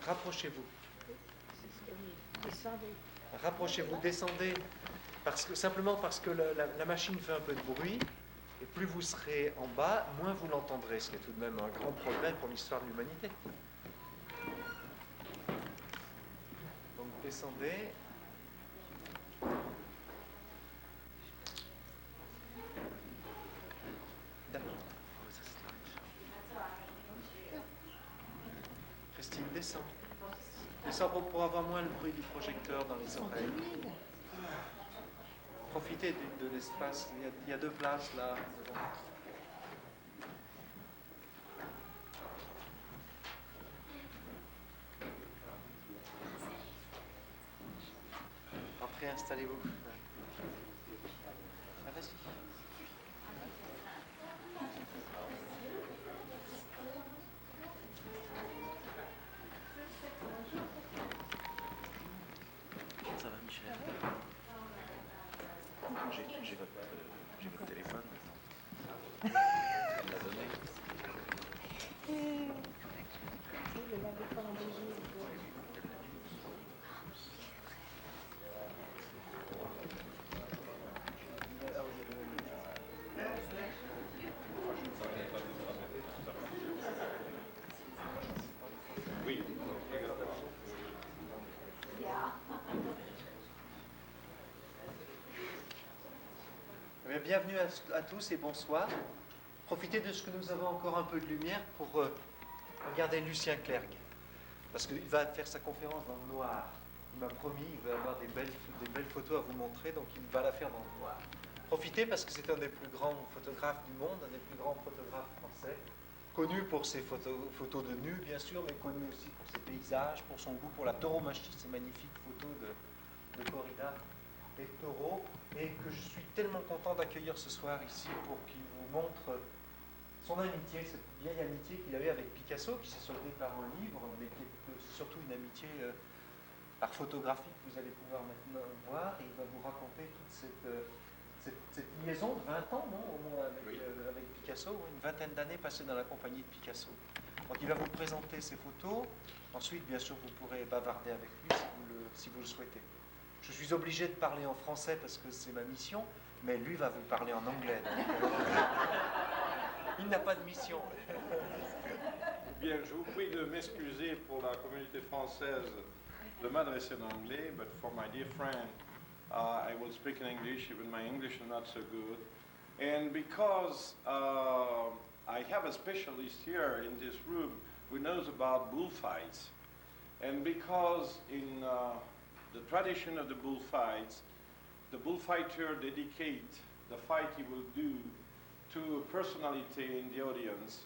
Rapprochez-vous. Rapprochez-vous, descendez. Simplement parce que la machine fait un peu de bruit, et plus vous serez en bas, moins vous l'entendrez, ce qui est tout de même un grand progrès pour l'histoire de l'humanité. Donc descendez. Christine, descends. Descends pour avoir moins le bruit du projecteur dans les oreilles. Profitez de l'espace. Il y a 2 places là. Après, installez-vous. Ah, vas-y. Ça va, Michel? J'ai votre téléphone maintenant. Elle l'a donné. Oui. Bienvenue à tous et bonsoir. Profitez de ce que nous avons encore un peu de lumière pour regarder Lucien Clerc. Parce qu'il va faire sa conférence dans le noir. Il m'a promis, il va avoir des belles photos à vous montrer, donc il va la faire dans le noir. Profitez parce que c'est un des plus grands photographes du monde, un des plus grands photographes français, connu pour ses photos de nus, bien sûr, mais connu aussi pour ses paysages, pour son goût pour la tauromachie, ces magnifiques photos de corrida et de taureaux, et que je suis tellement content d'accueillir ce soir ici pour qu'il vous montre son amitié, cette vieille amitié qu'il avait avec Picasso, qui s'est soldée par un livre, mais qui est surtout une amitié par photographie que vous allez pouvoir maintenant voir, et il va vous raconter toute cette liaison de 20 ans, non, au moins, avec Picasso, une vingtaine d'années passées dans la compagnie de Picasso. Donc il va vous présenter ses photos, ensuite bien sûr vous pourrez bavarder avec lui si vous le souhaitez. Je suis obligé de parler en français parce que c'est ma mission, mais lui va vous parler en anglais. Il n'a pas de mission. Bien, je vous prie de m'excuser pour la communauté française de m'adresser en anglais, but for my dear friend, I will speak in English, even my English is not so good. And because I have a specialist here in this room who knows about bullfights, and because in the tradition of the bullfights, the bullfighter dedicates the fight he will do to a personality in the audience.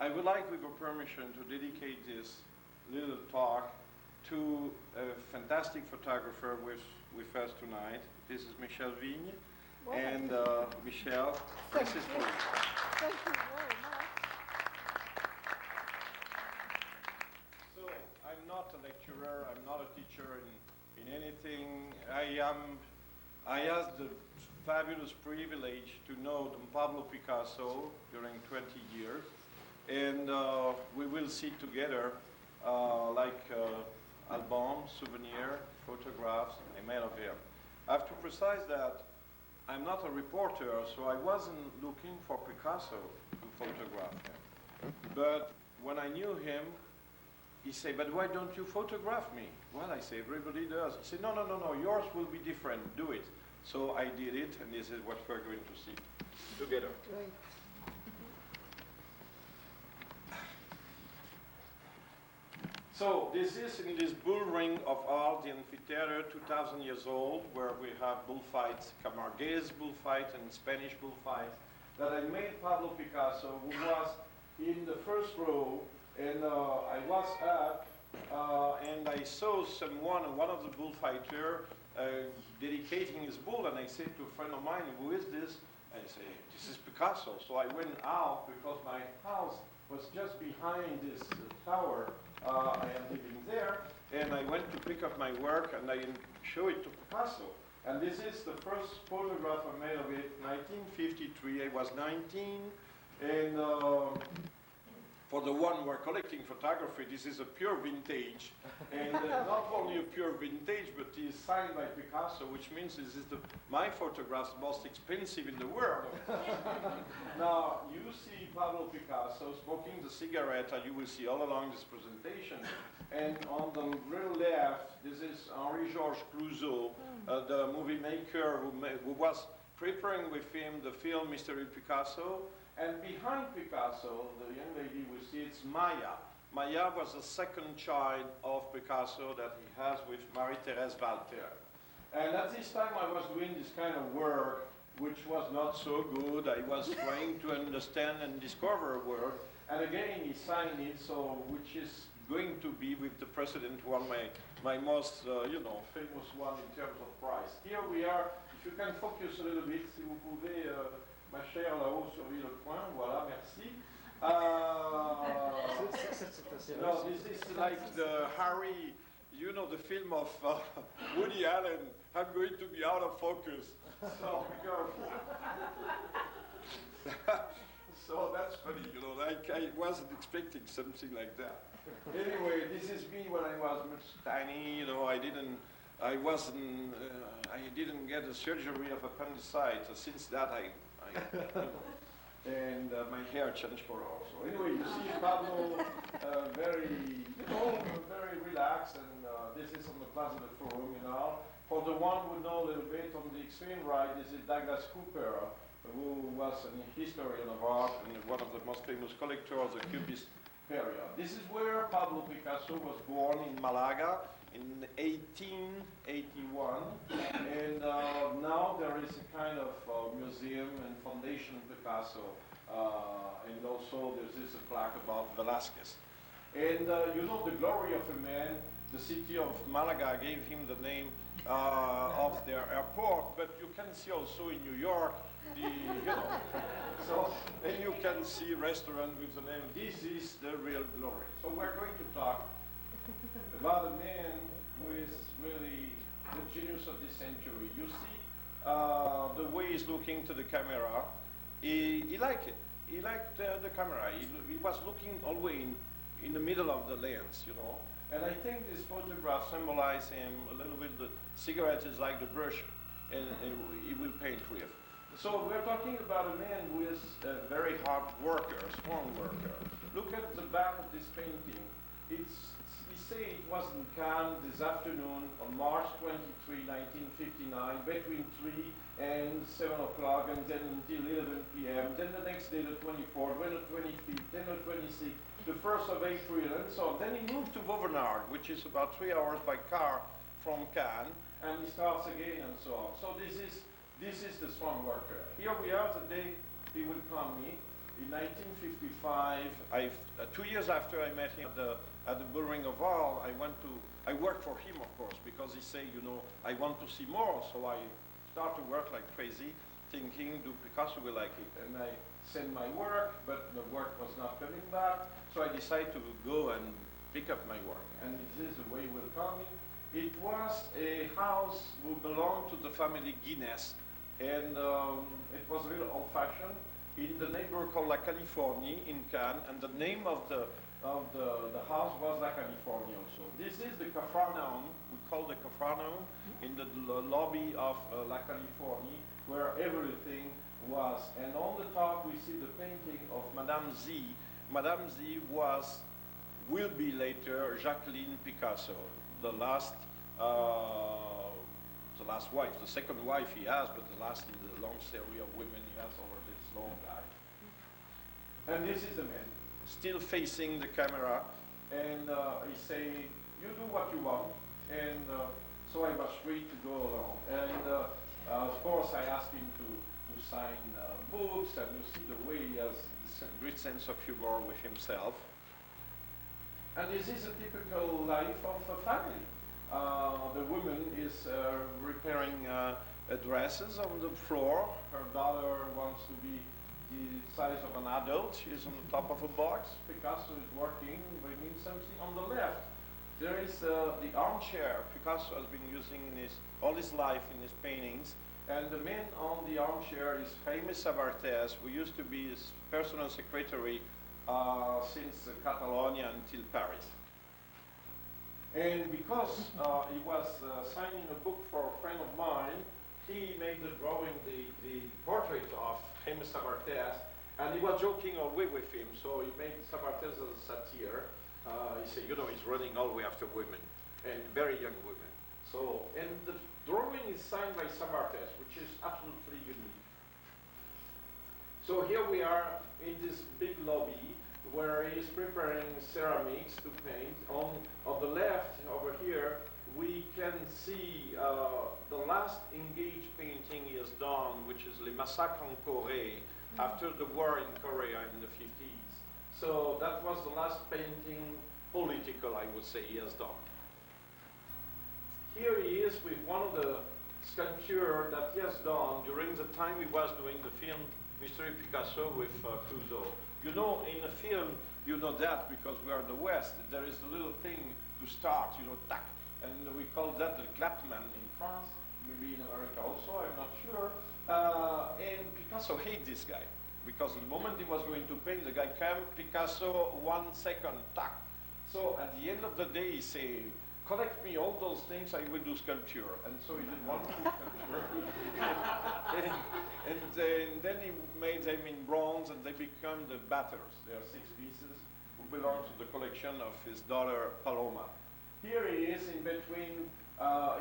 I would like, with your permission, to dedicate this little talk to a fantastic photographer with us tonight. This is Michel Vigne. Wow. And Michel, this is for you. Thank you very much. So, I'm not a lecturer, I'm not a teacher in anything. I had the fabulous privilege to know Don Pablo Picasso during 20 years. And we will see together albums, souvenirs, photographs I made of him. I have to precise that I'm not a reporter, so I wasn't looking for Picasso to photograph him. But when I knew him, he said, but why don't you photograph me? Well, I say, everybody does. He said, no, yours will be different, do it. So I did it, and this is what we're going to see together. Great. So this is in this bull ring of art, the amphitheater, 2,000 years old, where we have bullfights, Camarguese bullfight and Spanish bullfight, that I made Pablo Picasso, who was in the first row, and I was up, and I saw one of the bullfighter dedicating his bull, and I said to a friend of mine, who is this? And he said, this is Picasso. So I went out because my house was just behind this tower. I am living there, and I went to pick up my work, and I show it to Picasso. And this is the first photograph I made of it, 1953. I was 19, and for the one who are collecting photography, this is a pure vintage. And not only a pure vintage, but it is signed by Picasso, which means this is my photograph's most expensive in the world. Now, you see Pablo Picasso smoking the cigarette, and you will see all along this presentation. And on the real left, this is Henri-Georges Clouzot, the movie maker who was preparing with him the film Mystery Picasso. And behind Picasso, the young lady we see, it's Maya. Maya was the second child of Picasso that he has with Marie-Thérèse Walter. And at this time I was doing this kind of work, which was not so good. I was trying to understand and discover a work. And again, he signed it, so which is going to be with the president one my most famous one in terms of price. Here we are. If you can focus a little bit, si vous pouvez, ma chère là-haut surveiller le point. Voilà, merci. No, this is like the Harry, you know, the film of Woody Allen. I'm going to be out of focus. So be careful. So that's funny, you know, like I wasn't expecting something like that. Anyway, this is me when I was much tiny, you know, I didn't get a surgery of appendicitis. Since that and my hair changed color also. Anyway, you see Pablo very relaxed, and this is on the Plaza de Forum, you know. For the one who know a little bit, on the extreme right, this is Douglas Cooper, who was a historian of art and one of the most famous collectors of the Cubist period. This is where Pablo Picasso was born in Malaga in 1881, and now there is a kind of museum and foundation Picasso, and also there's a plaque about Velázquez. And you know, the glory of a man, the city of Malaga gave him the name of their airport, but you can see also in New York, so then you can see restaurant with the name. This is the real glory. So we're going to talk about a man who is really the genius of this century. You see the way he's looking to the camera. He liked it. He liked the camera. He was looking always in the middle of the lens, you know. And I think this photograph symbolizes him a little bit. The cigarette is like the brush, and he will paint with. So we're talking about a man who is a very hard worker, strong worker. Look at the back of this painting. He say it was in Cannes this afternoon on March 23, 1959, between 3 and 7 o'clock, and then until 11 p.m. Then the next day, the 24th, then the 25th, then the 26th, the 1st of April, and so on. Then he moved to Vauvenargues, which is about 3 hours by car from Cannes, and he starts again and so on. So this is the strong worker. Here we are the day he will come me. In 1955, 2 years after I met him at the Bullring of Arles, I worked for him, of course, because he said, you know, I want to see more, so I start to work like crazy, thinking, do Picasso will like it? And I sent my work, but the work was not coming back, so I decided to go and pick up my work. And this is the way it will come in. It was a house who belonged to the family Guinness, and it was a little old-fashioned, in the neighborhood called La Californie in Cannes, and the name of the house was La Californie also. This is the Capharnaum, we call the Capharnaum, in the lobby of La Californie, where everything was. And on the top we see the painting of Madame Z. Madame Z will be later Jacqueline Picasso, the last wife, the second wife he has, but the last in the long series of women he has over this long life. And this is the man, still facing the camera, and he say, you do what you want, and so I was free to go along. And of course I asked him to sign books, and you see the way he has this great sense of humor with himself. And this is a typical life of a family. The woman is repairing dresses on the floor. Her daughter wants to be the size of an adult. She's on the top of a box. Picasso is working, bringing something on the left. There is the armchair Picasso has been using in all his life in his paintings. And the man on the armchair is Jaime Sabartés, who used to be his personal secretary since Catalonia until Paris. And because he was signing a book for a friend of mine, he made the drawing, the portrait of Jaime Sabartés, and he was joking away with him, so he made Sabartés as a satire. He said, you know, he's running always after women, and very young women. So, and the drawing is signed by Sabartés, which is absolutely unique. So here we are in this big lobby where he is preparing ceramics to paint. On the left, over here, we can see the last engaged painting he has done, which is Les Massacres en Corée, after the war in Korea in the 50s. So that was the last painting, political, I would say, he has done. Here he is with one of the sculptures that he has done during the time he was doing the film Mystery Picasso with Clouseau. You know, in a film, you know that because we are in the West, there is a little thing to start, you know, tac, and we call that the clapman in France, maybe in America also, I'm not sure. And Picasso hated this guy because the moment he was going to paint, the guy came, Picasso, 1 second, tac. So at the end of the day, he said, collect me all those things, I will do sculpture. And so he did one sculpture. and then he made them in bronze, and they become the batters. There are 6 pieces who belong to the collection of his daughter, Paloma. Here he is in between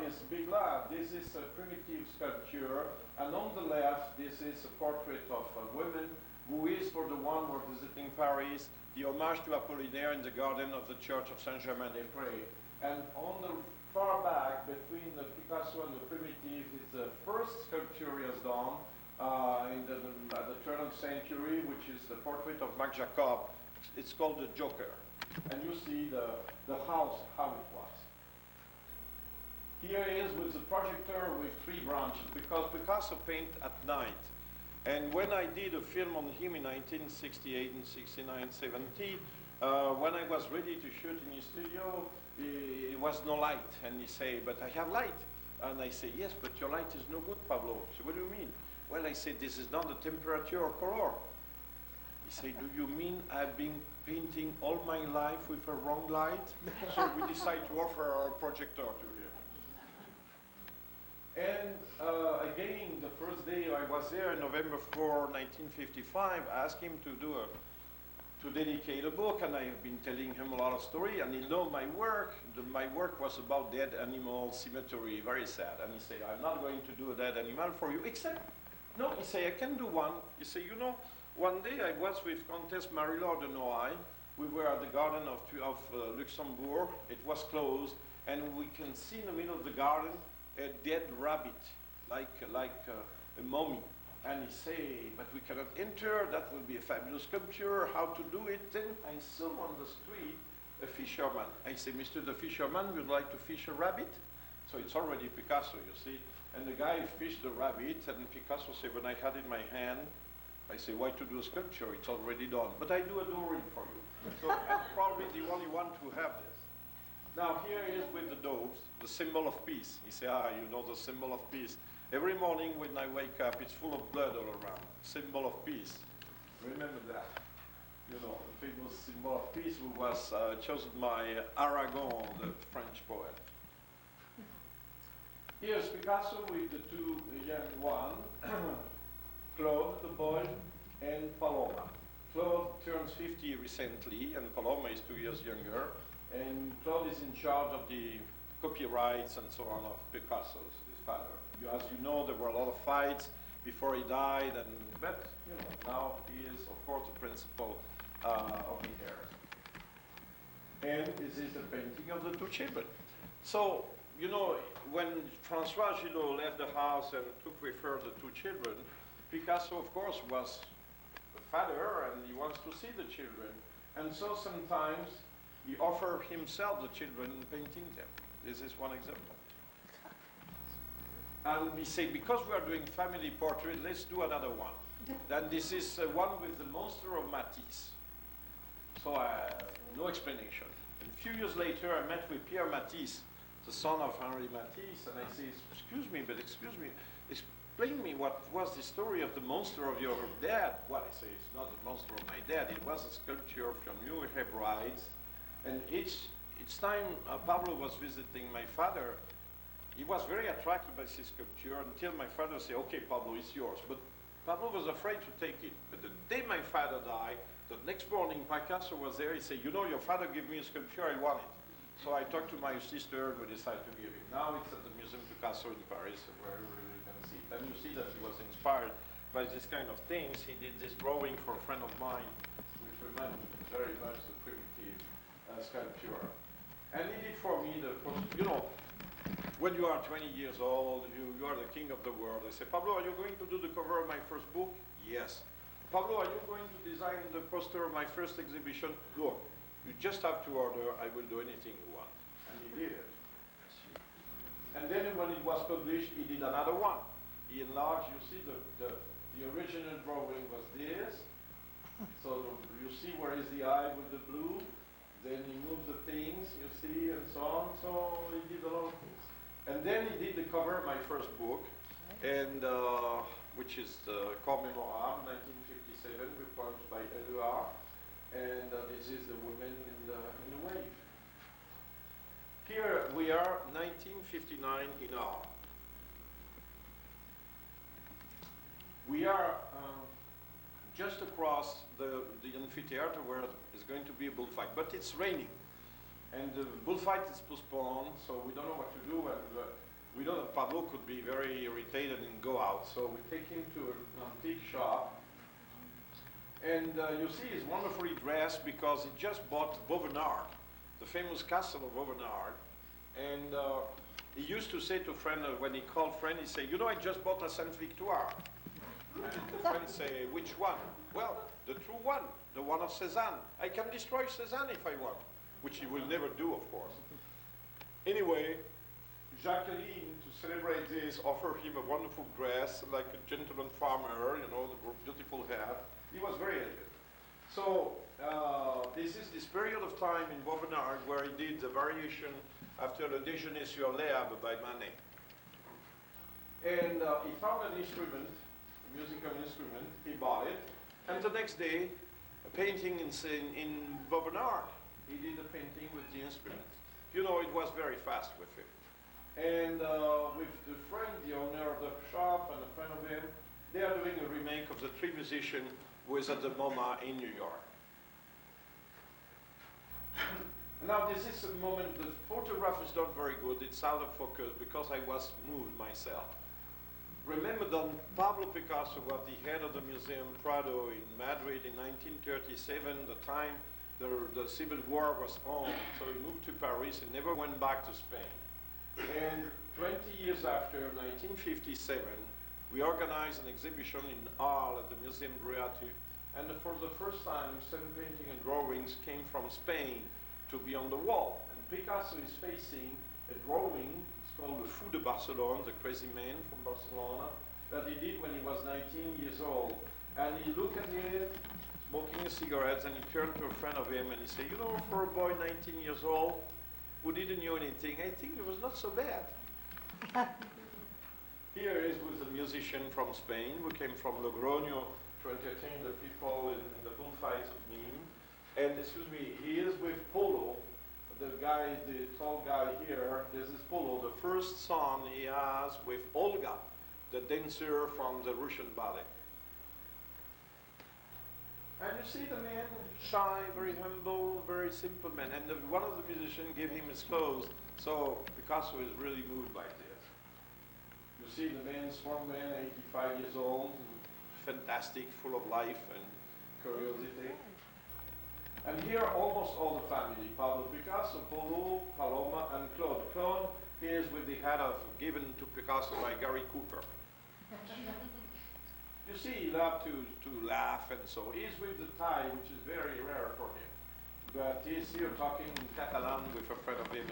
his big lab. This is a primitive sculpture, and on the left, this is a portrait of a woman who is, for the one who are visiting Paris, the homage to Apollinaire in the garden of the Church of Saint-Germain-des-Prés. And on the far back, between the Picasso and the primitive, is the first sculpture he has done at the turn of the century, which is the portrait of Marc Jacob. It's called the Joker. And you see the house, how it was. Here he is with the projector with 3 branches, because Picasso painted at night. And when I did a film on him in 1968 and 69, 70, when I was ready to shoot in his studio, it was no light. And he say, but I have light. And I say, yes, but your light is no good, Pablo. He said, what do you mean? Well, I said, this is not the temperature or color. He said, do you mean I've been painting all my life with a wrong light? So we decided to offer our projector to him. And again, the first day I was there, November 4, 1955, I asked him to dedicate a book, and I have been telling him a lot of story, and he know my work. My work was about dead animal cemetery, very sad. And he said, I'm not going to do a dead animal for you, except, no, he said, I can do one. He said, you know, one day I was with Countess Marie-Laure de Noailles. We were at the garden of Luxembourg. It was closed, and we can see in the middle of the garden a dead rabbit, like a mummy. And he say, but we cannot enter, that will be a fabulous sculpture, how to do it? Then I saw on the street a fisherman. I say, Mr. the fisherman, would you like to fish a rabbit? So it's already Picasso, you see. And the guy fished the rabbit, and Picasso said, when I had it in my hand, I say, why to do a sculpture? It's already done. But I do a drawing for you. So I'm probably the only one to have this. Now here he is with the doves, the symbol of peace. He said, you know the symbol of peace. Every morning when I wake up, it's full of blood all around. Symbol of peace. Remember that. You know, the famous symbol of peace who was chosen by Aragon, the French poet. Here's Picasso with the 2 young ones, Claude, the boy, and Paloma. Claude turns 50 recently, and Paloma is 2 years younger. And Claude is in charge of the copyrights and so on of Picasso's, his father. As you know, there were a lot of fights before he died, but you know, now he is, of course, the principal of the heirs. And this is a painting of the 2 children. So, you know, when Françoise Gillot left the house and took with her the 2 children, Picasso, of course, was the father, and he wants to see the children. And so sometimes he offers himself the children and painting them. This is one example. And we say, because we are doing family portrait, let's do another one. Then this is one with the monster of Matisse. So no explanation. And a few years later, I met with Pierre Matisse, the son of Henri Matisse, and I say, excuse me, explain me what was the story of the monster of your dad. Well, I say, it's not the monster of my dad, it was a sculpture of your new Hebrides. And each time Pablo was visiting my father, he was very attracted by this sculpture until my father said, okay, Pablo, it's yours. But Pablo was afraid to take it. But the day my father died, the next morning Picasso was there. He said, you know, your father gave me a sculpture, I want it. So I talked to my sister and we decided to give it. Now it's at the Museum Picasso in Paris, where you can see it. And you see that he was inspired by this kind of things. He did this drawing for a friend of mine, which reminded me very much the primitive sculpture. And he did for me the first, you know, when you are 20 years old, you are the king of the world. I say, Pablo, are you going to do the cover of my first book? Yes. Pablo, are you going to design the poster of my first exhibition? Look, you just have to order, I will do anything you want. And he did it. And then when it was published, he did another one. He enlarged, you see the original drawing was this. So you see where is the eye with the blue. Then he moved the things, you see, and so on. So he did a lot of things. And then he did the cover of my first book, and which is Corps Mémorable, 1957, with poems by Éluard. And this is the woman in the wave. Here we are, 1959 in R. We are just across the amphitheater where is going to be a bullfight, but it's raining. And the bullfight is postponed, so we don't know what to do, and we know that Pablo could be very irritated and go out, so we take him to an antique shop. And you see he's wonderfully dressed because he just bought Vauvenargues, the famous castle of Vauvenargues. And he used to say to a friend, when he called friend, he said, you know, I just bought a Sainte Victoire. And the friend say, which one? Well, the true one, the one of Cézanne. I can destroy Cézanne if I want, which he will never do, of course. Anyway, Jacqueline, to celebrate this, offered him a wonderful dress, like a gentleman farmer, you know, the beautiful hat. He was very elegant. So this is this period of time in Vauvenargues where he did the variation after Le Déjeuner sur l'herbe by Manet. And he found an instrument, a musical instrument, he bought it, and the next day, a painting in Vauvenargues. He did a painting with the instrument. You know, it was very fast with him. And with the friend, the owner of the shop, and a friend of him, they are doing a remake of The Three Musicians who is at the MoMA in New York. Now this is a moment, the photograph is not very good, it's out of focus because I was moved myself. Remember that Pablo Picasso was the head of the Museum Prado in Madrid in 1937, the time the Civil War was on, so he moved to Paris and never went back to Spain. And 20 years after, 1957, we organized an exhibition in Arles at the Museum Briatu, and for the first time, some painting and drawings came from Spain to be on the wall. And Picasso is facing a drawing, it's called Le Fou de Barcelone, the crazy man from Barcelona, that he did when he was 19 years old. And he looked at it, smoking a cigarette, and he turned to a friend of him and he said, you know, for a boy 19 years old who didn't know anything, I think it was not so bad. Here is with a musician from Spain who came from Logroño to entertain the people in the bullfights of Nîmes. And excuse me, he is with Polo, the guy, the tall guy here. This is Polo, the first son he has with Olga, the dancer from the Russian ballet. And you see the man, shy, very humble, very simple man. And one of the musicians gave him his clothes. So Picasso is really moved by this. You see the man, strong man, 85 years old, fantastic, full of life and curiosity. And here almost all the family, Pablo Picasso, Polo, Paloma, and Claude. Claude is with the hat given to Picasso by Gary Cooper. You see, he loved to laugh, and so he's with the tie, which is very rare for him. But he's here talking in Catalan with a friend of him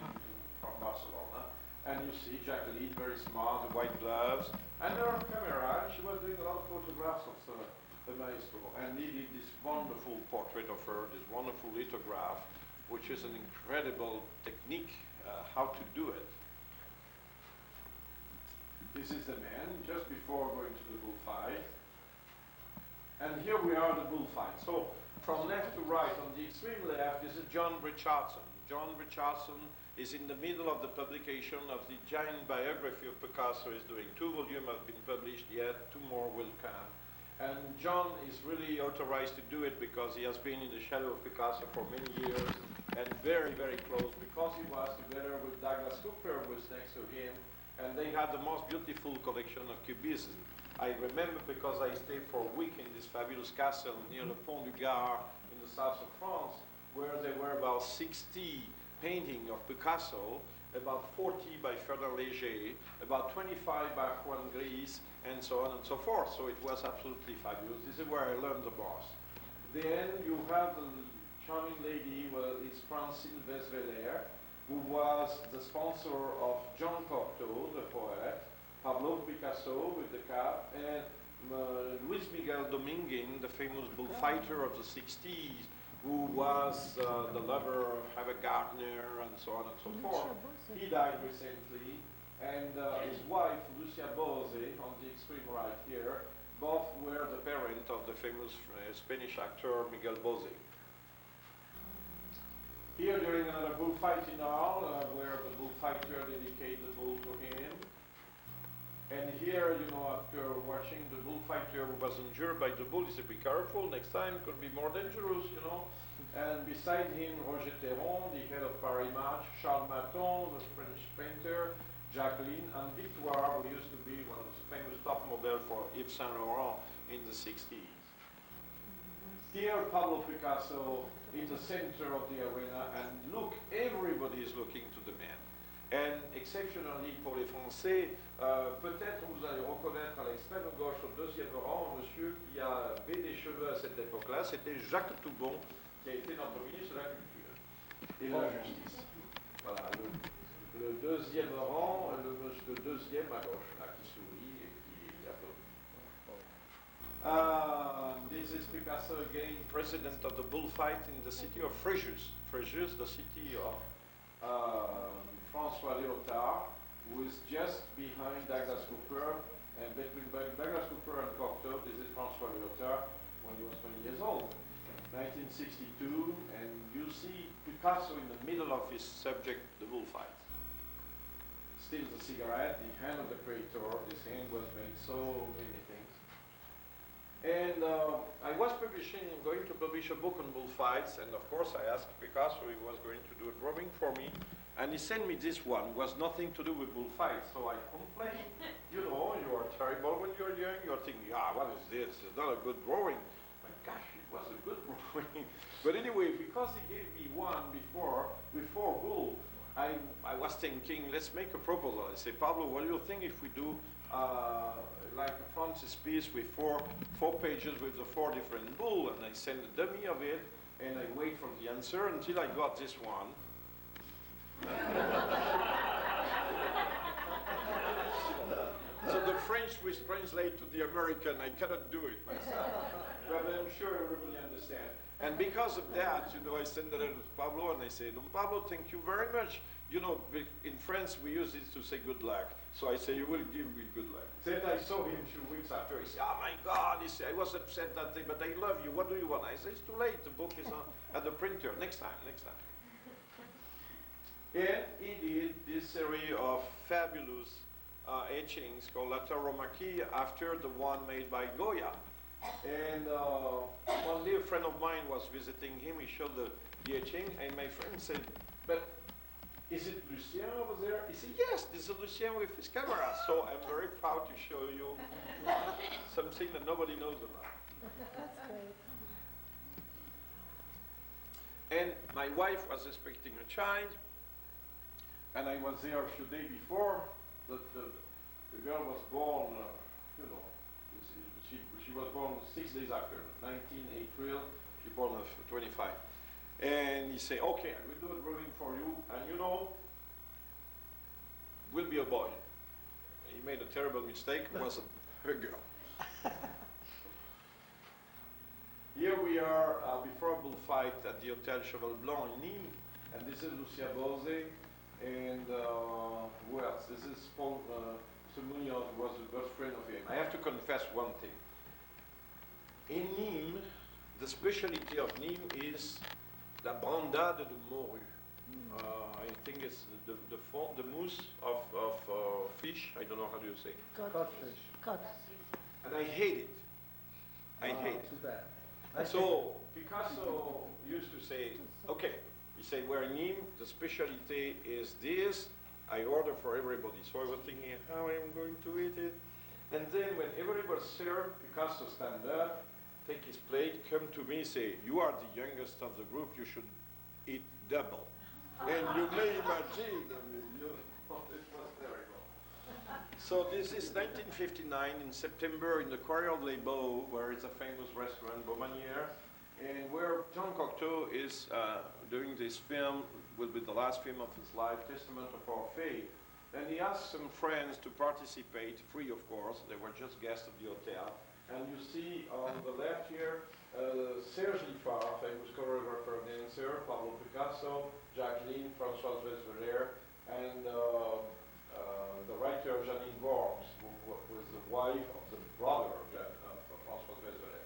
from Barcelona. And you see Jacqueline, very smart, the white gloves. And her camera, she was doing a lot of photographs of the maestro. And he did this wonderful portrait of her, this wonderful lithograph, which is an incredible technique how to do it. This is the man just before going to the bullfight. And here we are, the bullfight. So from left to right, on the extreme left, this is John Richardson. John Richardson is in the middle of the publication of the giant biography of Picasso. He's doing 2 volumes have been published yet, 2 more will come. And John is really authorized to do it because he has been in the shadow of Picasso for many years and very, very close, because he was together with Douglas Cooper, who was next to him, and they had the most beautiful collection of cubism. I remember because I stayed for a week in this fabulous castle near the Pont du Gard in the south of France, where there were about 60 paintings of Picasso, about 40 by Fournel, about 25 by Juan Gris, and so on and so forth. So it was absolutely fabulous. This is where I learned the most. Then you have the charming lady, well, it's Francine Vesveler, who was the sponsor of Jean Cocteau, the poet, Pablo Picasso with the cap, and Luis Miguel Dominguez, the famous bullfighter of the 60s, who was the lover of Ava Gardner and so on and so forth. He died recently, and his wife, Lucia Bose, on the extreme right here, both were the parent of the famous Spanish actor Miguel Bose. Here during another bullfight in Arles, where the bullfighter dedicated the bull to him. And here, you know, after watching the bullfighter who was injured by the bull, he said, be careful, next time it could be more dangerous, you know. And beside him, Roger Théron, the head of Paris Match, Charles Maton, the French painter, Jacqueline, and Victoire, who used to be one of the famous top models for Yves Saint Laurent in the 60s. Here, Pablo Picasso in the center of the arena, and look, everybody is looking to the man. And exceptionnally pour les Français, peut-être vous allez reconnaître à l'extrême gauche au 2e rang un monsieur qui avait des cheveux à cette époque-là, c'était Jacques Toubon, qui a été notre ministre de la Culture et de la Justice. Voilà, le 2e rang, le 2e à gauche, là, qui sourit et qui applaudit. This is Picasso again, president of the bullfight in the city of Fréjus. Fréjus, the city of François Léotard, who is just behind Douglas Cooper, and between Douglas Cooper and Cocteau, this is François Léotard when he was 20 years old. 1962, and you see Picasso in the middle of his subject, the bullfight. Still the cigarette, the hand of the creator, his hand was made so many things. And I was going to publish a book on bullfights, and of course I asked Picasso if he was going to do a drawing for me, and he sent me this one. It was nothing to do with bullfights, so I complained. You know, you are terrible when you're young. You're thinking, what is this? It's not a good drawing. My gosh, it was a good drawing. But anyway, because he gave me one before bull, I was thinking, let's make a proposal. I say, Pablo, what do you think if we do like a frontispiece with four pages with the 4 different bull, and I send a dummy of it, and I wait for the answer until I got this one. So the French will translate to the American. I cannot do it myself, but I'm sure everybody understands. And because of that, you know, I send a letter to Pablo, and I say, Pablo, thank you very much. You know, in France, we use this to say good luck. So I say, you will give me good luck. Then I saw him a few weeks after. He said, oh my God. He said, I was upset that day, but I love you. What do you want? I said, it's too late. The book is at the printer. Next time. And he did this series of fabulous etchings called La Tauromachie after the one made by Goya. And one day a friend of mine was visiting him. He showed the etching, and my friend said, but is it Lucien over there? He said, yes, this is Lucien with his camera. So I'm very proud to show you something that nobody knows about. That's great. And my wife was expecting a child, and I was there a few days before. The girl was born, you know, she was born 6 days after, 19 April, she born on 25. And he said, okay, I will do a drawing for you, and you know, will be a boy. And he made a terrible mistake, it was a girl. Here we are before a bullfight. night at the Hotel Cheval Blanc in Nîmes. And this is Lucia Bose. And who else? This is Paul Munoz, was a good friend of him. I have to confess one thing. In Nîmes, the specialty of Nîmes is la brandade de morue. I think it's the mousse of fish. I don't know how do you say. Codfish. Cod. And I hate it. I hate it. Too bad. So Picasso used to say, okay, he said, we're in Nîmes, the specialty is this, I order for everybody. So I was thinking, how am I going to eat it? And then when everybody served, Picasso stand up, take his plate, come to me, say, you are the youngest of the group, you should eat double. And you may imagine, I mean, it was terrible. So this is 1959 in September in the Carrière de Les Beaux, where it's a famous restaurant, Beaumanière, and where Jean Cocteau is doing this film, will be the last film of his life, Testament of Our Faith. And he asked some friends to participate, free of course, they were just guests of the hotel. And you see on the left here, Serge Liffard, famous choreographer and dancer, Pablo Picasso, Jacqueline, Françoise Vesveler, and the writer Janine Worms, who was the wife of the brother of Françoise Vesveler.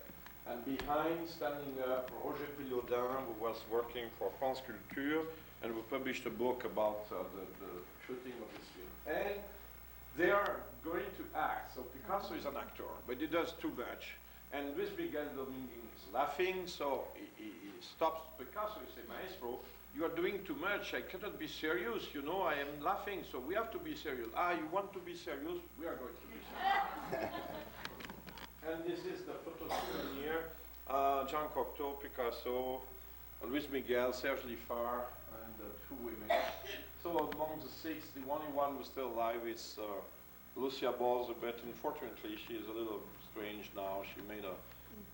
And behind, standing up, Roger Pillaudin, who was working for France Culture, and who published a book about the shooting of this film. And they are going to act. So Picasso is an actor, but he does too much. And Luis Miguel Dominguez is laughing, so he stops Picasso. He says, Maestro, you are doing too much. I cannot be serious. You know, I am laughing, so we have to be serious. Ah, you want to be serious? We are going to be serious. And this is the photo here. Jean Cocteau, Picasso, Luis Miguel, Serge Liffard, and two women. So among the six, the only one who's still alive is Lucia Bose, but unfortunately she is a little strange now. She made a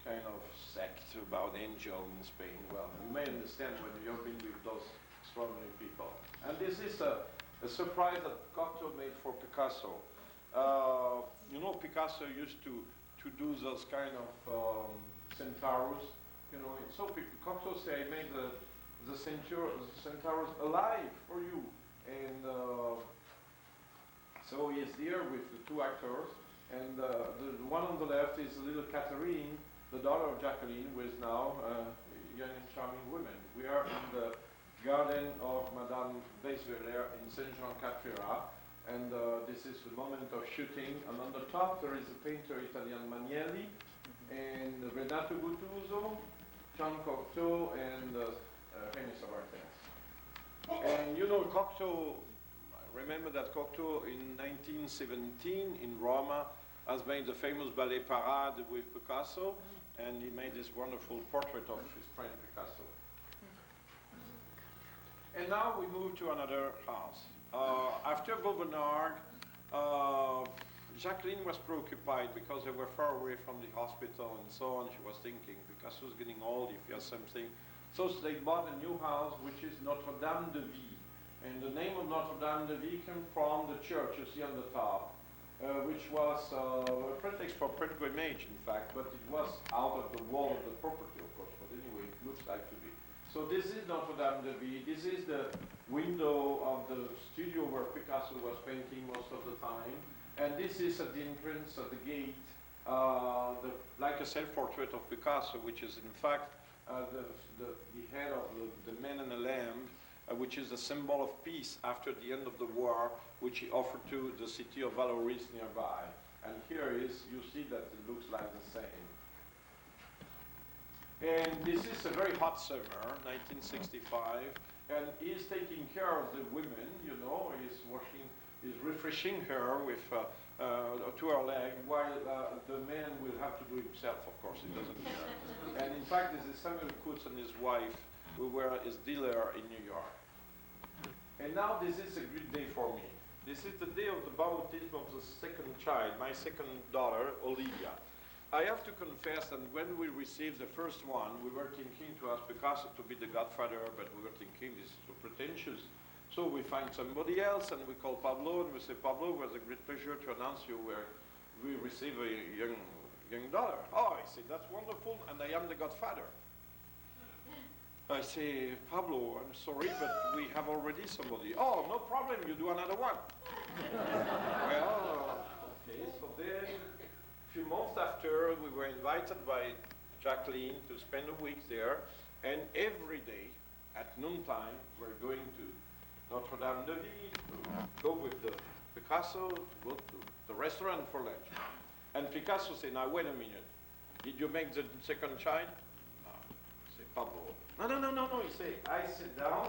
kind of sect about angel in Spain. Well, you may understand when you've been with those extraordinary people. And this is a surprise that Cocteau made for Picasso. You know, Picasso used to do those kind of centaurs. You know, so Cocteau said, I made the centaurs alive for you. And so he is here with the two actors. And the one on the left is little Catherine, the daughter of Jacqueline, who is now a young and charming woman. We are in the garden of Madame Vesveler in Saint-Jean-Cap-Ferrat. And this is the moment of shooting. And on the top there is a painter Italian Manielli, and Renato Guttuso, Jean Cocteau, and René Sabartès. And you know, Cocteau, remember that Cocteau in 1917 in Roma has made the famous ballet Parade with Picasso, and he made this wonderful portrait of his friend Picasso. And now we move to another house. After Vauvenargues, Jacqueline was preoccupied because they were far away from the hospital and so on. She was thinking, Picasso's getting old, if he has something. So they bought a new house, which is Notre-Dame de Vie. And the name of Notre-Dame de Vie came from the church you see on the top, which was a pretext for pilgrimage, in fact, but it was out of the wall of the property, of course. But anyway, it looks like to be. So this is Notre-Dame de Vie. This is the window of the studio where Picasso was painting most of the time. And this is at the entrance of the gate, like a self-portrait of Picasso, which is in fact the head of the man and the lamb, which is a symbol of peace after the end of the war, which he offered to the city of Vallauris nearby. And here is, you see that it looks like the same. And this is a very hot summer, 1965, and he's taking care of the women, you know, he's refreshing her with to her leg, while the man will have to do himself, of course, he doesn't care. And in fact, this is Samuel Coutts and his wife, who were his dealer in New York. And now this is a good day for me. This is the day of the baptism of the second child, my second daughter, Olivia. I have to confess that when we received the first one, we were thinking to ask Picasso to be the godfather, but we were thinking this is too pretentious. So we find somebody else, and we call Pablo, and we say, Pablo, it was a great pleasure to announce you where we receive a young daughter. Oh, I say, that's wonderful, and I am the godfather. I say, Pablo, I'm sorry, but we have already somebody. Oh, no problem, you do another one. Well, okay, so then a few months after, we were invited by Jacqueline to spend a week there, and every day at noontime, we're going to Notre Dame de Ville, to go with the Picasso, to go to the restaurant for lunch. And Picasso said, now wait a minute, did you make the second child? No. I say, Pablo. No, he said, I sit down,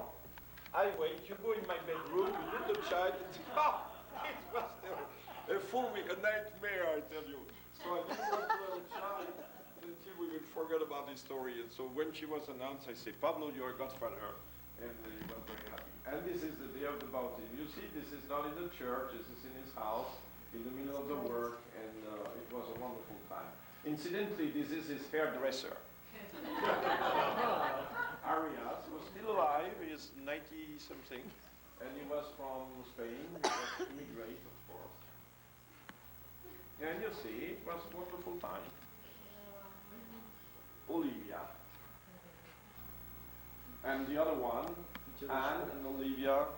I wait, you go in my bedroom, you do the child, and it was a full week, a nightmare, I tell you. So I didn't want to have a child until we would forget about this story. And so when she was announced, I said, Pablo, you're a godfather. And he was very happy. And this is the day of the baptism. You see, this is not in the church, this is in his house, in the middle of the work, and it was a wonderful time. Incidentally, this is his hairdresser. Arias was still alive, he is 90-something, and he was from Spain, he was immigrant, of course. And you see, it was a wonderful time. Olivia. And the other one, Anne and Olivia.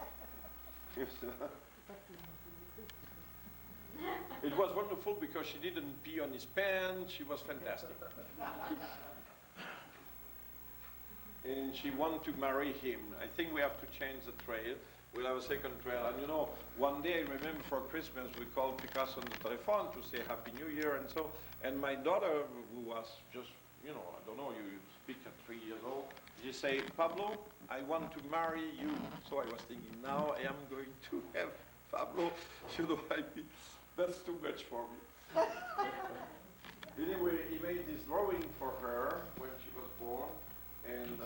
It was wonderful because she didn't pee on his pants, she was fantastic. And she wanted to marry him. I think we have to change the trail. We'll have a second trail. And you know, one day, I remember for Christmas, we called Picasso on the telephone to say Happy New Year and so. And my daughter, who was just, you know, I don't know, you speak at 3 years old, she said, Pablo, I want to marry you. So I was thinking, now I am going to have Pablo, you know, that's too much for me. Anyway, he made this drawing for her when she was born, and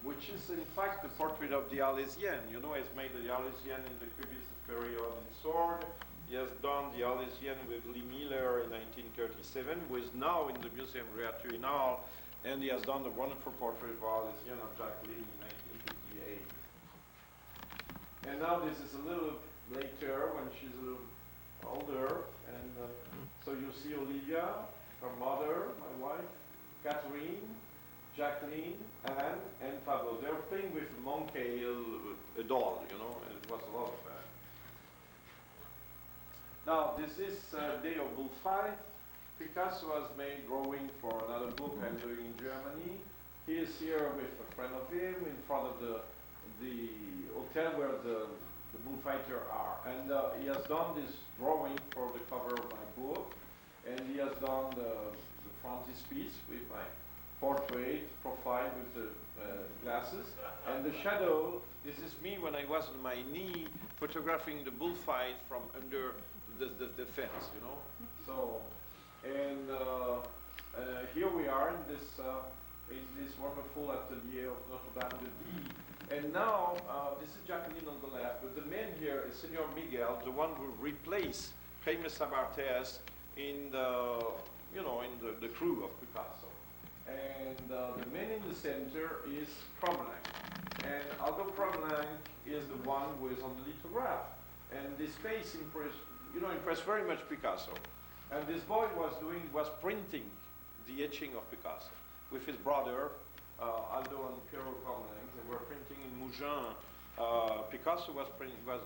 which is in fact the portrait of the Arlésienne. You know, he's made the Arlésienne in the Cubist period in sword. He has done the Arlésienne with Lee Miller in 1937, who is now in the Museum Réatu in Arles, and he has done the wonderful portrait of Arlésienne of Jacqueline in 1958. And now this is a little later when she's a little older, and so you see Olivia, her mother, my wife, Catherine, Jacqueline, Anne, and Pablo. They're playing with a monkey, a doll, you know, and it was a lot of fun. Now, this is Day of Bullfight. Picasso has made drawing for another book I'm doing in Germany. He is here with a friend of him in front of the hotel where the bullfighters are. And he has done this drawing for the cover of my book. And he has done the frontispiece with my portrait profile with the glasses. And the shadow, this is me when I was on my knee photographing the bullfight from under the fence, you know. So, and here we are in this wonderful atelier of Notre Dame de Ville. And now, this is Jacqueline on the left, but the man here is Senor Miguel, the one who replaced Jaime Sabartes in the, you know, in the crew of Picasso. And the man in the center is Crommelin. And Aldo Crommelin is the one who is on the lithograph. And this face impressed very much Picasso. And this boy was printing the etching of Picasso with his brother, Aldo and Piero Crommelin. They were printing in Mougins. Picasso was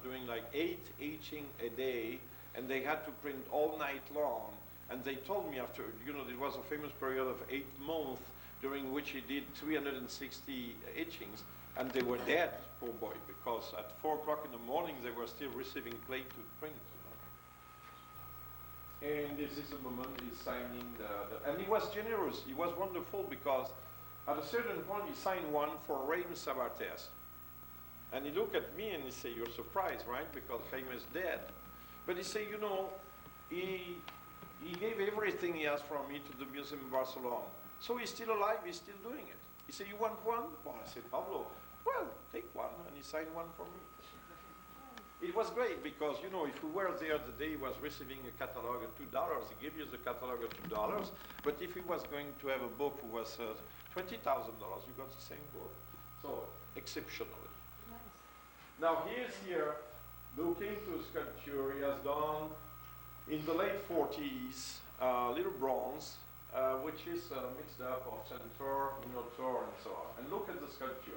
doing like 8 etching a day, and they had to print all night long. And they told me after, you know, there was a famous period of 8 months during which he did 360 etchings, and they were dead, poor boy, because at 4 o'clock in the morning they were still receiving plate to print. You know. And this is the moment he's signing and he was generous. He was wonderful because at a certain point he signed one for Jaime Sabartes. And he looked at me and he said, "You're surprised, right? Because Jaime is dead." But he said, you know, he gave everything he has from me to the museum in Barcelona. So he's still alive, he's still doing it. He said, "You want one?" Well, I said, "Pablo, well, take one." And he signed one for me. It was great because, you know, if you were there the day he was receiving a catalog at $2, he gave you the catalog at $2. But if he was going to have a book who was $20,000, you got the same book. So, exceptionally. Nice. Now he is here looking to sculpture. He has done, in the late 40s, little bronze which is mixed up of centaur, minotaur, and so on. And look at the sculpture.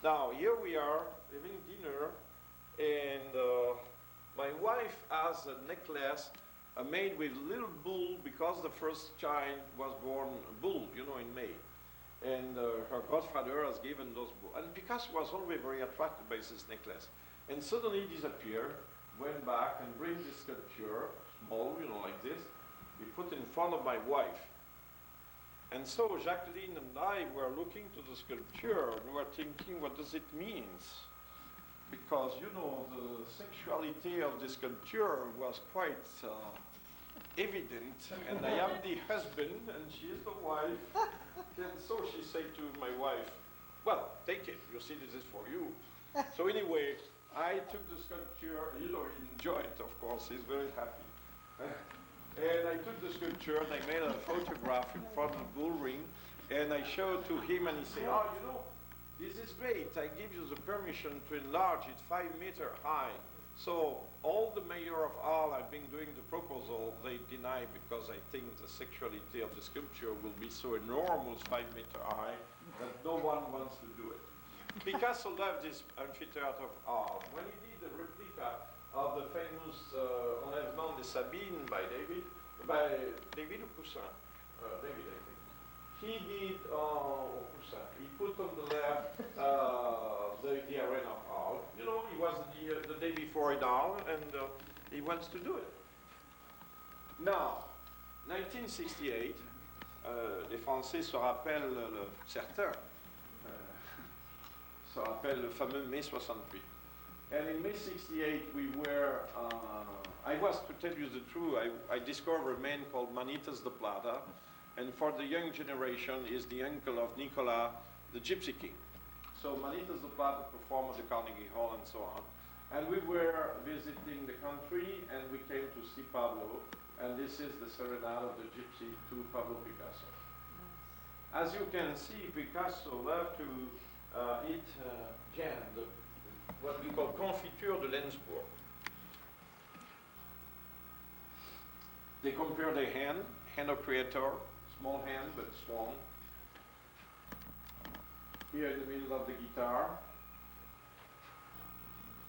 Now, here we are having dinner, and my wife has a necklace made with little bull because the first child was born a bull, you know, in May. And her godfather has given those bulls. And Picasso was always very attracted by this necklace. And suddenly disappeared, went back and bring this sculpture, small, you know, like this. We put in front of my wife. And so Jacqueline and I were looking to the sculpture and we were thinking, what does it mean? Because, you know, the sexuality of the sculpture was quite evident. And I am the husband and she is the wife. And so she said to my wife, well, take it, you see this is for you. So anyway, I took the sculpture, you know, he enjoyed it, of course, he's very happy. And I took the sculpture and I made a photograph in front of the bull ring and I showed to him and he said, oh, you know, this is great, I give you the permission to enlarge it 5 meters high. So all the mayor of Arles have been doing the proposal, they deny because I think the sexuality of the sculpture will be so enormous 5 meters high that no one wants to do it. Picasso loved this amphitheater of Arles. When he did the replica of the famous Enlèvement des Sabines by David or Poussin? David, I think. He did, Poussin, he put on the left the arena of Arles. You know, he was the day before in Arles and he wants to do it. Now, 1968, les Français se rappellent, certains se rappellent le fameux mai 68. And in May 68, we were, I was, to tell you the truth, I discovered a man called Manitas de Plata, and for the young generation is the uncle of Nicolas, the Gypsy King. So Manitas de Plata performed at the Carnegie Hall and so on. And we were visiting the country, and we came to see Pablo, and this is the Serenade of the Gypsy to Pablo Picasso. As you can see, Picasso loved to eat jam, what we call confiture de Lensbourg. They compare the hand of creator, small hand but strong. Here in the middle of the guitar.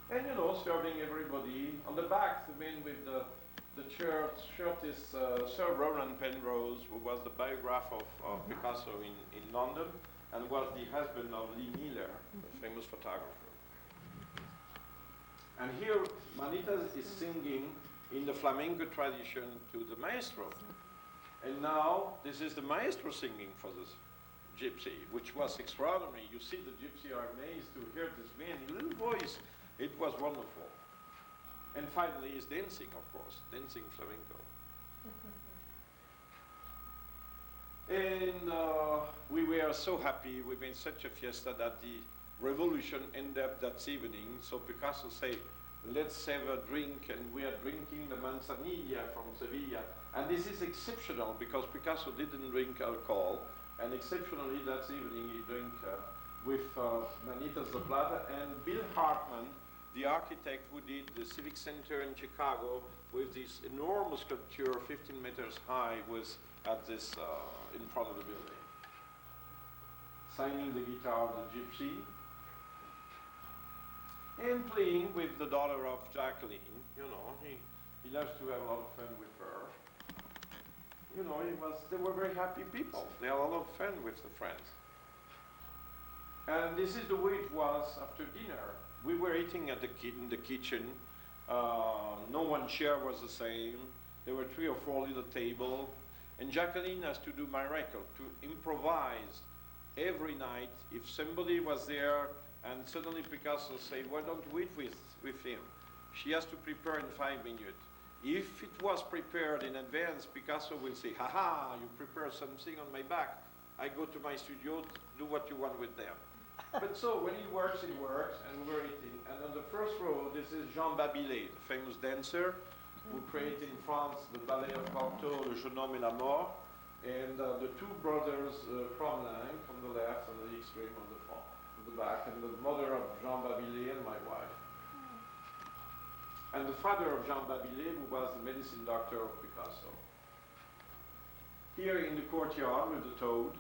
And you know, serving everybody. On the back, the man with the shirt is Sir Roland Penrose, who was the biographer of Picasso in London and was the husband of Lee Miller, the famous photographer. And here, Manitas is singing in the flamenco tradition to the maestro. And now, this is the maestro singing for this gypsy, which was extraordinary. You see, the gypsy are amazed to hear this man, a little voice. It was wonderful. And finally, he's dancing, of course, dancing flamenco. And we were so happy. We made such a fiesta that the revolution ended up that evening. So Picasso said, let's have a drink, and we are drinking the manzanilla from Sevilla. And this is exceptional because Picasso didn't drink alcohol, and exceptionally that evening he drank with Manitas de Plata and Bill Hartman, the architect who did the Civic Center in Chicago with this enormous sculpture, 15 meters high, was at this, in front of the building. Signing the guitar of the gypsy, and playing with the daughter of Jacqueline. You know, he loves to have a lot of fun with her. You know, they were very happy people. They had a lot of fun with the friends. And this is the way it was after dinner. We were eating in the kitchen. No one chair was the same. There were 3 or 4 little tables. And Jacqueline has to do miracle, to improvise every night. If somebody was there and suddenly Picasso say, why don't you eat with him? She has to prepare in 5 minutes. If it was prepared in advance, Picasso will say, ha, you prepare something on my back. I go to my studio, do what you want with them. But so when he works, and we're eating. And on the first row, this is Jean Babillet, the famous dancer, who created in France the ballet of Porto, Le Jeune Homme et la Mort, and the 2 brothers, Fournel, from the left and the extreme on the front, on the back, and the mother of Jean Babillet and my wife. And the father of Jean Babillet, who was the medicine doctor of Picasso. Here in the courtyard with the toad,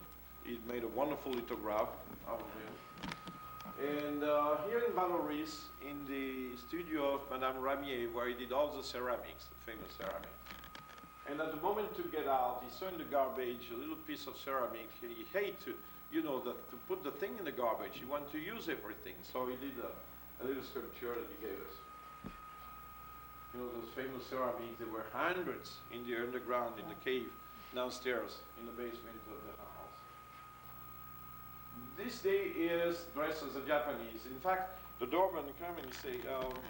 he made a wonderful lithograph out of him. And here in Valoris, in the studio of Madame Ramier, where he did all the ceramics, the famous ceramics. And at the moment to get out, he saw in the garbage a little piece of ceramic. He hated to, to put the thing in the garbage. He wanted to use everything. So he did a little sculpture that he gave us. Those famous ceramics, there were hundreds in the underground, in the cave, downstairs, in the basement of the house. This day is dressed as a Japanese. In fact, the doorman come and he say,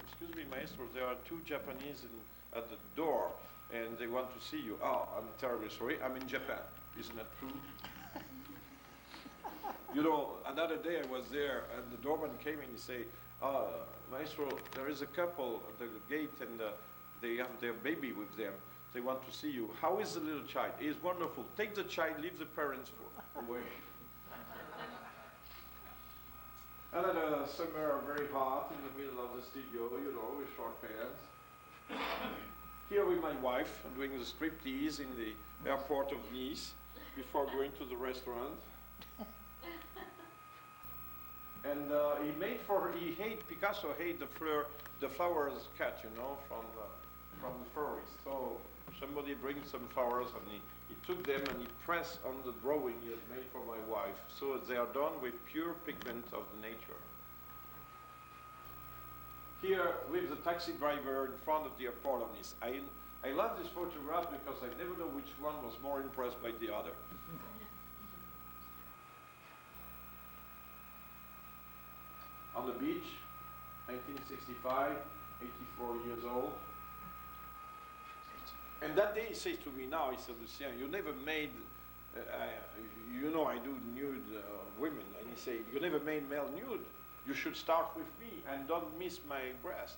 excuse me, maestro, there are two Japanese at the door, and they want to see you. Oh, I'm terribly sorry, I'm in Japan. Isn't that true? Another day I was there, and the doorman came and he say, maestro, there is a couple at the gate, and they have their baby with them. They want to see you. How is the little child? He is wonderful. Take the child, leave the parents away. Another summer, very hot, in the middle of the studio, with short pants. Here with my wife, doing the striptease in the airport of Nice, before going to the restaurant. And Picasso hate the flowers cut, from the forest. So somebody brings some flowers and he took them and he pressed on the drawing he had made for my wife. So they are done with pure pigment of nature. Here with the taxi driver in front of the airport of Nice. I love this photograph because I never know which one was more impressed by the other. On the beach, 1965, 84 years old. And that day he says to me now, he said, Lucien, you never made, I do nude women. And he said, you never made male nude. You should start with me and don't miss my breast.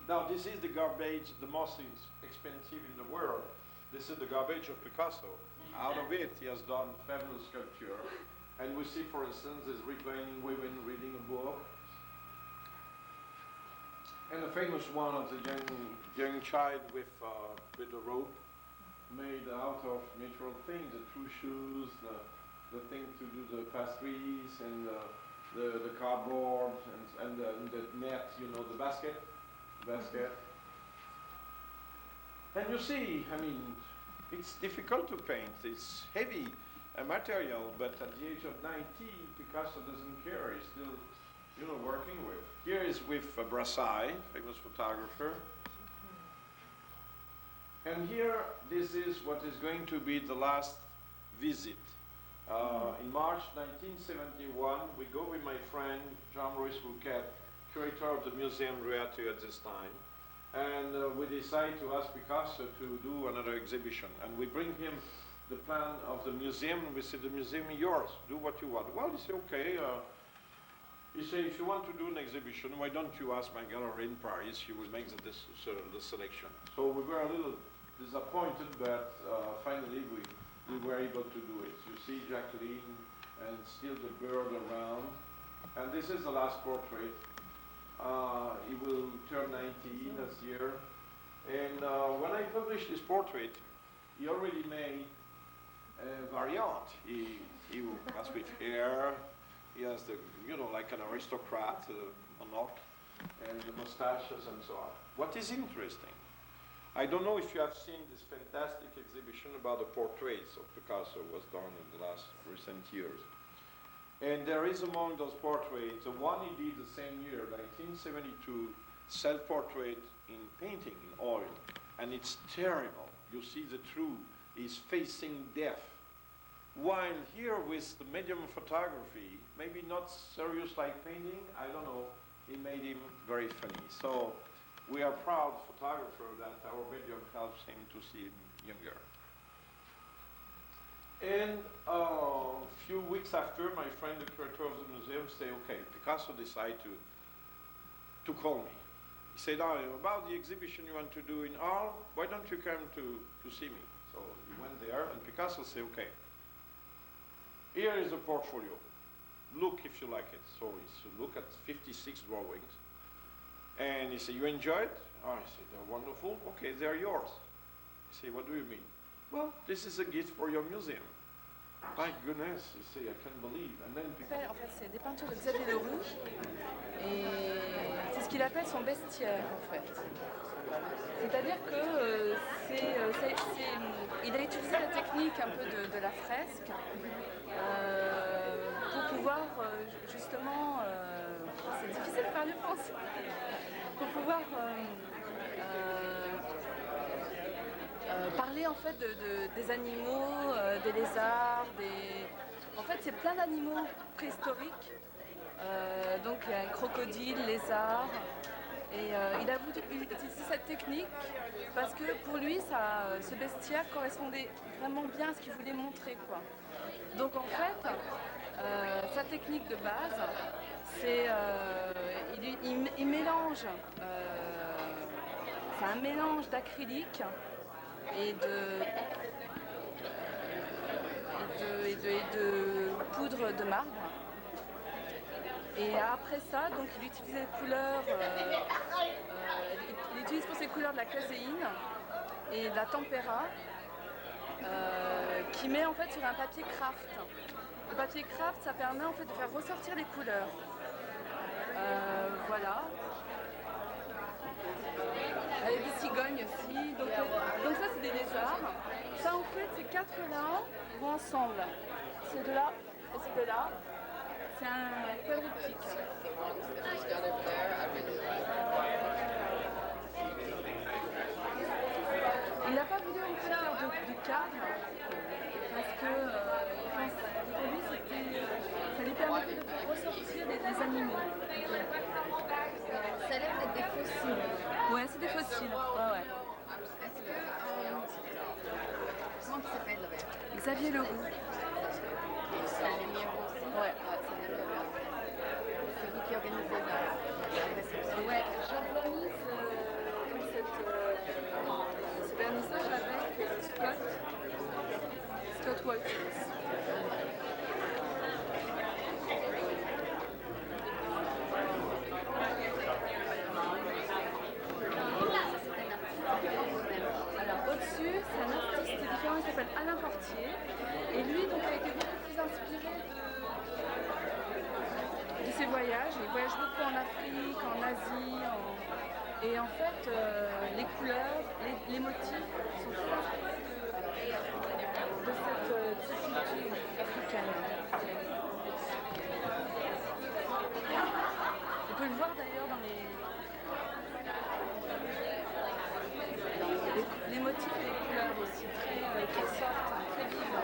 Now this is the garbage, the most expensive in the world. This is the garbage of Picasso. Out of it he has done fabulous sculpture. And we see, for instance, this reclining women reading a book. And the famous one of the young child with a rope made out of natural things, the true shoes, the thing to do the pastries, and the cardboard, and the net, the basket. And you see, it's difficult to paint. It's heavy material, but at the age of 19, Picasso doesn't care. He's still, working with. Here is with Brassai, famous photographer. And here, this is what is going to be the last visit. In March 1971, we go with my friend Jean-Maurice Rouquette, curator of the Museum Ruatu at this time, and we decide to ask Picasso to do another exhibition. And we bring him the plan of the museum, and we say, the museum is yours, do what you want. Well, he said, okay. He said, if you want to do an exhibition, why don't you ask my gallery in Paris? She will make the selection. So we were a little disappointed, but finally we were able to do it. You see Jacqueline and still the bird around. And this is the last portrait. He will turn 90 this year. And when I published this portrait, he already made a variant. He has with hair. He has the, like an aristocrat, a knock, and the mustaches and so on. What is interesting, I don't know if you have seen this fantastic exhibition about the portraits of Picasso was done in the last recent years. And there is among those portraits, the one he did the same year, 1972, self-portrait in painting, in oil. And it's terrible. You see the truth. He's facing death. While here with the medium photography, maybe not serious like painting, I don't know, he made him very funny. So we are proud photographer that our medium helps him to see him younger. And a few weeks after, my friend, the curator of the museum, said, okay, Picasso decided to call me. He said, about the exhibition you want to do in Arles, why don't you come to see me? So he went there, and Picasso said, okay, here is a portfolio. Look if you like it. So he looked at 56 drawings. And he said, you enjoy it? I said, they're wonderful. Okay, they're yours. You say, what do you mean? Well, this is a gift for your museum. My goodness, you say, I can't believe. And then En fait, c'est des peintures de Xavier Leroux et c'est ce qu'il appelle son bestiaire en fait. C'est-à-dire que il a utilisé la technique un peu de la fresque pour pouvoir justement, c'est difficile de faire du français, pour pouvoir parler en fait des animaux, des lézards, en fait c'est plein d'animaux préhistoriques, donc il y a un crocodile, lézard, et il a voulu utiliser cette technique parce que pour lui ce bestiaire correspondait vraiment bien à ce qu'il voulait montrer, quoi. Donc en fait, sa technique de base, c'est il mélange, c'est un mélange d'acrylique et de poudre de marbre. Et après ça, donc il utilise les couleurs, il utilise pour ses couleurs de la caséine et de la tempéra, qui met en fait sur un papier craft. Le papier craft, ça permet en fait de faire ressortir les couleurs. Voilà. Avec des cigognes aussi. Donc ça c'est des lézards. Ça en fait ces quatre-là vont ensemble. C'est de là et c'est de là. C'est un quadriptyque. Il n'a pas voulu en fait faire de cadre parce que pour lui ça lui permettait de faire ressortir des animaux. Ça a l'air d'être des fossiles. Ouais, c'est des fossiles. Ouais. Est-ce que... comment il s'appelle? Xavier Leroux. C'est un ami aussi. Ouais. C'est un ami. C'est vous qui organisez la réception. Ouais, j'organise ce vernissage avec Scott Walters. Alors au-dessus, c'est un artiste différent, il s'appelle Alain Portier. Et lui donc a été beaucoup plus inspiré de ses voyages. Il voyage beaucoup en Afrique, en Asie, et en fait les couleurs, les motifs sont très inspirés de cette culture africaine. On peut le voir d'ailleurs dans les motifs et les couleurs aussi, qui sortent, très vives.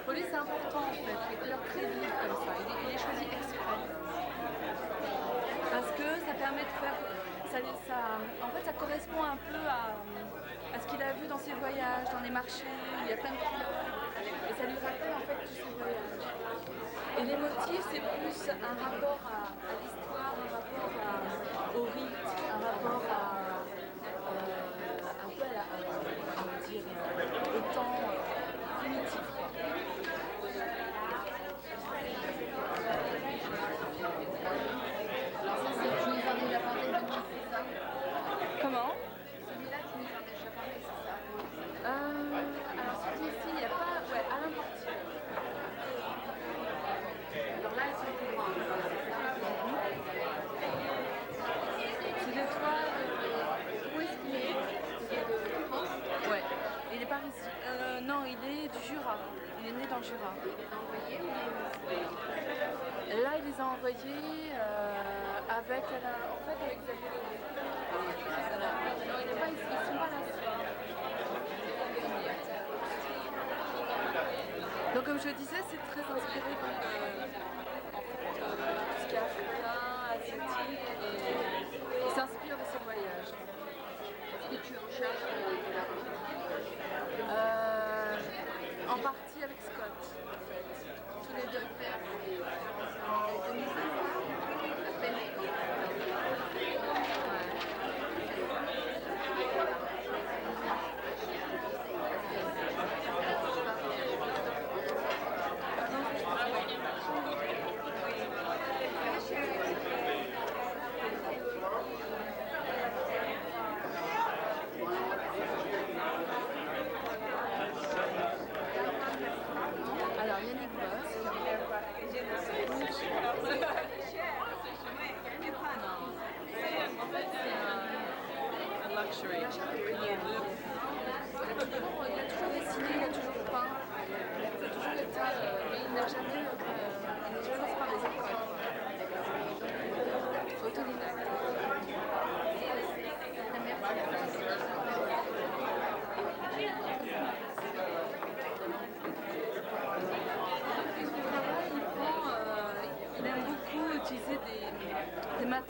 Pour lui c'est important en fait, les couleurs très vives comme ça. Il est choisi exprès. Parce que ça permet de faire... en fait ça correspond un peu à ce qu'il a vu dans ses voyages, dans les marchés, où il y a plein de couleurs. Et ça lui rappelle en fait tous ses voyages. Et les motifs c'est plus un rapport à l'histoire, un rapport au rite, un rapport un peu au temps primitif. Alors ça, c'est tu nous en as déjà parlé de moi, c'est ça? Comment? Celui-là, tu nous en as déjà parlé, c'est ça? Alors celui-ci, il n'y a pas... Ouais, Alain Portier. Alors là, elles sont plus grandes. C'est les trois... Où est-ce qu'il est? De France? Ouais. Il est parisien. Non, il est du Jura. Il est né dans le Jura. Envoyé ou Là, il les a envoyés avec... en fait, avec Xavier Leroux. Non, il est pas ici. Ils sont pas là. Donc, comme je disais, c'est très inspiré de tout ce qui est africain, asiatique, et il s'inspire de ses voyages. est-ce que tu recherches de la En partie avec Scott, en fait. Tous les deux.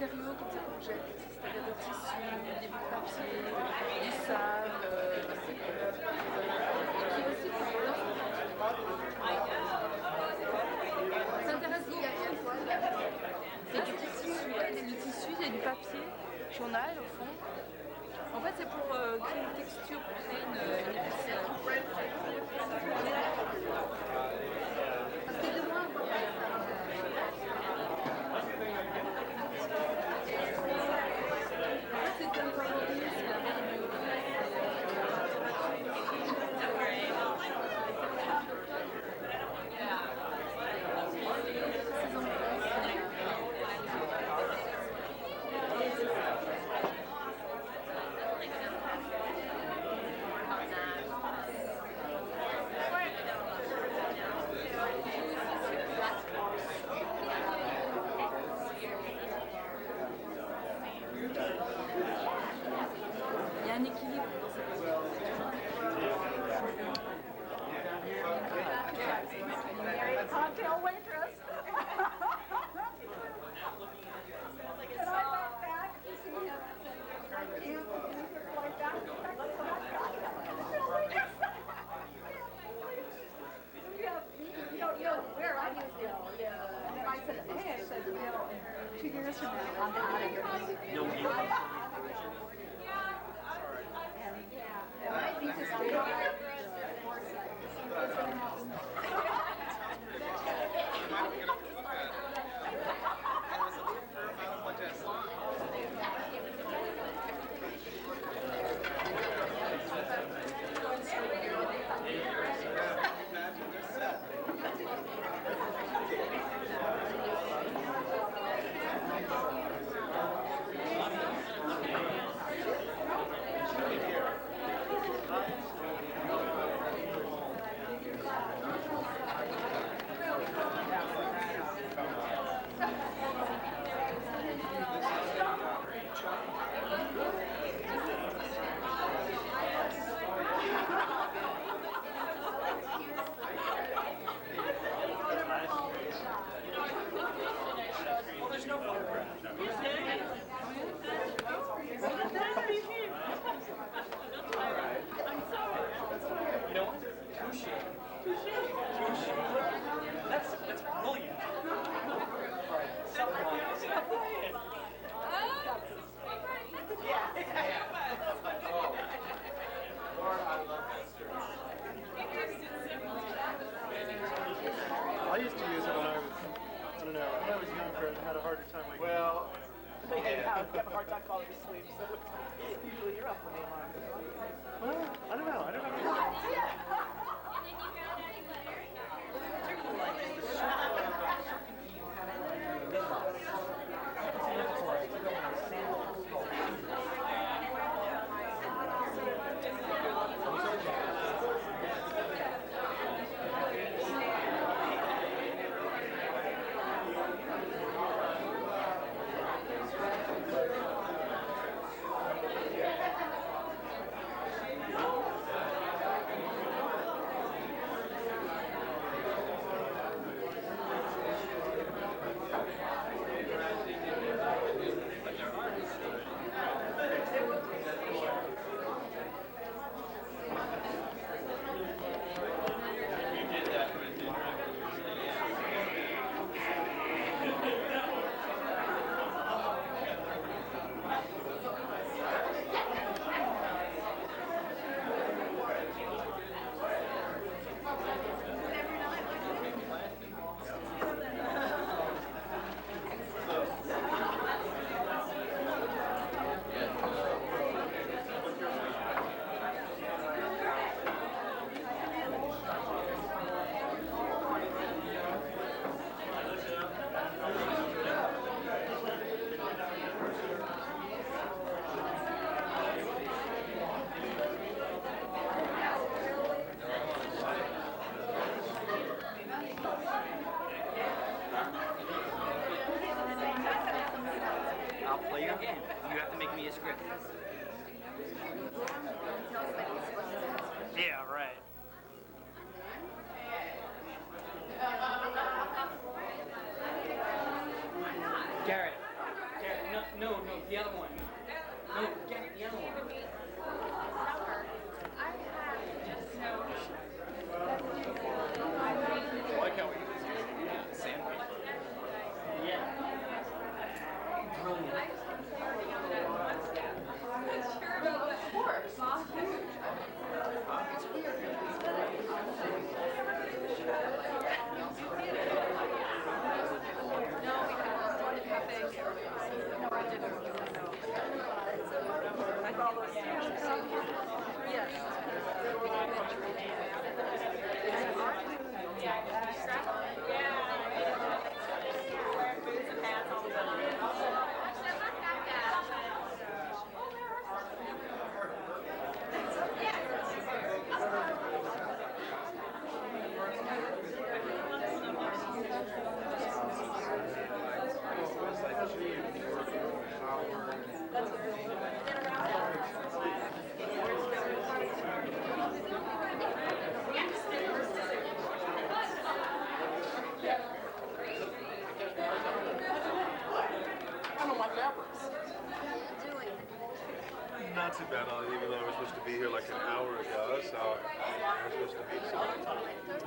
matériaux comme ça qu'on jette, c'est-à-dire des tissus, des bouts de papier, du sable, et puis aussi ça intéresse beaucoup. C'est du tissu, ouais, c'est du tissu, c'est du papier, journal au fond. En fait, c'est pour créer une texture, pour créer une épaisseur. C'est un favori, c'est la meilleure. Il y a un équilibre dans cette Cocktail waitress. And I went back to see him and said, I can't believe you're going back to Texas. You know where I used to go. Yeah. And then I said, hey, I said, 2 years from now, I'm out of here. And I think it's I used to use it when I was younger and had a harder time waking up. You have a hard time falling asleep, so usually you're up when the alarm goes off. Well, I don't know. Yeah, right. Garrett, no, even though I was supposed to be here like an hour ago, so I was supposed to be